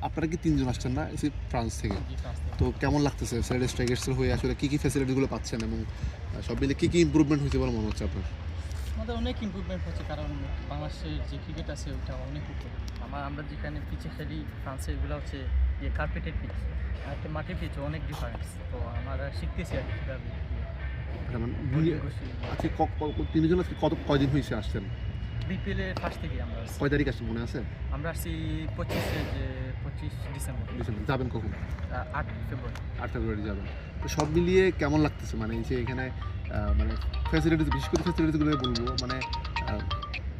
আপনারা কি ৩ জন আসছেন না ফ্রান্স থেকে? জি, ফ্রান্স থেকে। তো কেমন লাগতেছে সিলেট স্ট্রাইকার্সের হয়ে আসলে কি ফ্যাসিলিটিগুলো পাচ্ছেন এবং সব মিলে কি ইমপ্রুভমেন্ট হয়েছে বলে মনে হচ্ছে আপনার? আমাদের অনেক ইমপ্রুভমেন্ট হচ্ছে, কারণ বাংলাদেশের যে ক্রিকেট আছে ওটা অনেক উপরে। আমরা যেখানে পিচে খেলি ফ্রান্সে, এগুলো হচ্ছে কার্পেটেড পিচ, আর একটা মাটির পিচ, অনেক ডিফারেন্স। তো আমরা শিখতেছি আর কি কীভাবে আচ্ছা, মানে বোলিং করছি। আজকে ৩ জন আজকে কয়দিন হয়েছে আসছেন? বিপিএলের ফার্স্ট থেকে আমরা আসছি। কয় তারিখ আসছেন মনে আছে? আমরা আসছি 25 ডিসেম্বর, ডিসেম্বর। যাবেন কখন? 8 ফেব্রুয়ারি। ৮ ফেব্রুয়ারি যাবেন। তো সব মিলিয়ে কেমন লাগতেছে মানে এই যে এখানে মানে ফ্যাসিলিটিস, বিশেষ করে ফ্যাসিলিটিসগুলো বলবো মানে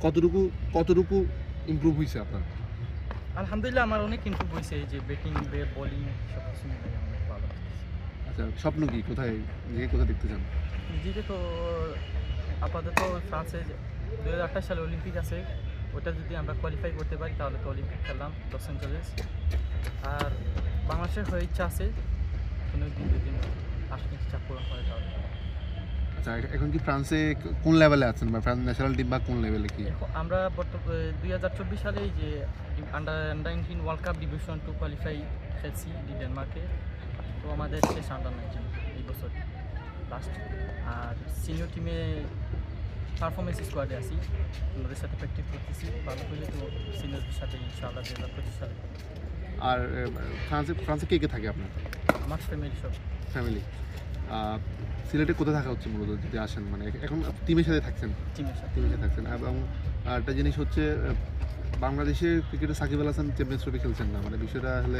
কতটুকু কতটুকু ইমপ্রুভ হয়েছে আপনার? আলহামদুলিল্লাহ আমার অনেক ইমপ্রুভ হয়েছে, এই যে ব্যাটিং বোলিং সব কিছু মিলে অনেক ভালো। আচ্ছা, স্বপ্ন কি কোথায় দেখতে চান? নিজেকে তো আপাতত ফ্রান্সে 2028 সালে অলিম্পিক আছে, ওটা যদি আমরা কোয়ালিফাই করতে পারি তাহলে তো অলিম্পিক খেললাম লস অ্যাঞ্জেলেস। আর বাংলাদেশের হয়ে ইচ্ছা আছে কোনো দিন যদি আসলে ইচ্ছা পূরণ করে তাহলে। আচ্ছা, এখন কি ফ্রান্সে কোন লেভেলে আছেন বা ফ্রান্স ন্যাশনাল টিম বা কোন লেভেলে কি? আমরা 2024 সালে যে under 19 world cup division 2 qualify খেলছি ডেনমার্কে। তো আমাদের শেষ আন্ডার 19 এই বছর লাস্ট। আর সিনিয়র টিমে পারফরমেন্স স্কোয়াডে আছি, ওদের সাথে প্র্যাকটিস করতেছি। ভালো করলে তো সিনিয়রদের সাথে ইনশাআল্লাহ 2025 সালে। আর ফ্রান্সে কে থাকে আপনার? আমার ফ্যামিলি সব। ফ্যামিলি সিলেটে কোথায় থাকা হচ্ছে মূলত যদি আসেন? মানে এখন টিমের সাথে থাকছেন? টিমের সাথে। টিমের সাথে থাকছেন এবং একটা জিনিস হচ্ছে বাংলাদেশের ক্রিকেটে সাকিব আল হাসান চ্যাম্পিয়ন্স ট্রফি খেলছেন না, মানে বিষয়টা আসলে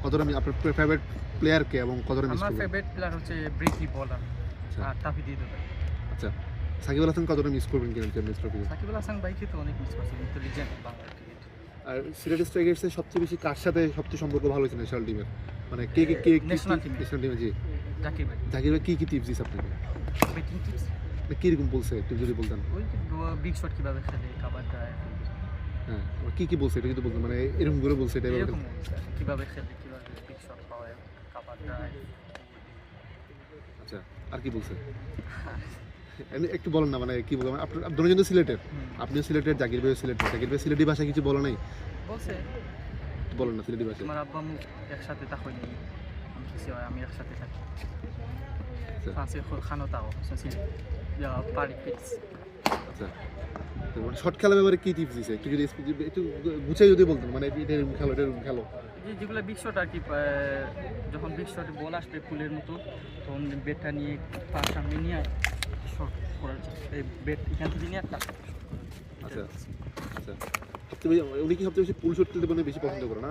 কতটা আপনার ফেভারিট প্লেয়ারকে এবং কতটা মিস আমার করবেন? ফেভারিট প্লেয়ার হচ্ছে ব্রেকি বলার আর তাফিদ। আচ্ছা, সাকিব আল হাসান কতটা মিস করবেন কিনা চ্যাম্পিয়ন্স ট্রফি? সাকিব আল হাসান বাইকে তো অনেক মিস করছে, কিন্তু লিজেন্ড বাংলার ক্রিকেট। আর সিলেট স্ট্রাইকার্সের সবচেয়ে বেশি কার সাথে সবচেয়ে সম্পর্ক ভালো হয়েছে ন্যাশনাল টিমের? মানে কে ন্যাশনাল টিমে জি জাকির ভাই। জাকির ভাই কি টিপস দিচ্ছে আপনাকে? ব্যাটিং টিপস কীরকম বলছে একটু যদি বলতেন? ওই যে বিগ শট কীভাবে খেলে, কাভার ড্রাইভ, হ্যাঁ, কি বলছে এটা যদি বলতেন, মানে এরকম করে বলছে এটা এরকম কীভাবে খেলে, কীভাবে বিগ শট হয়, কাভার ড্রাইভ। আচ্ছা, আর কি বলছে এমনি একটু বলেন না, মানে কি বলবেন? আপনার দুজন সিলেটের, আপনিও সিলেটের, জাকির ভাইও সিলেটের। জাকির ভাই সিলেটি ভাষায় কিছু বলে নাই? বলছে বলেন না সিলেটি ভাষায়। তোমার আব্বা আম্মু একসাথে থাকো নি, আমি কিছু হয় আমি একসাথে থাকি। ফ্রান্সে খানো তাও পারি পিটস। আচ্ছা, তো মানে শর্ট খেলার ব্যাপারে কি টিপস দিছে একটু যদি একটু গুছিয়ে যদি বলতেন, মানে এটা এরকম খেলো, এটা এরকম খেলো। যেগুলো বিগ শট আর কি, যখন বিগ শটে বল আসবে ফুলের মতো, তখন বেটটা নিয়ে তার সামনে নিয়ে শট করার এই বেট এখান থেকে নিয়ে একটা। আচ্ছা আচ্ছা, সবচেয়ে বেশি উনি কি সবচেয়ে বেশি পুল শট খেলতে মানে বেশি পছন্দ করে না?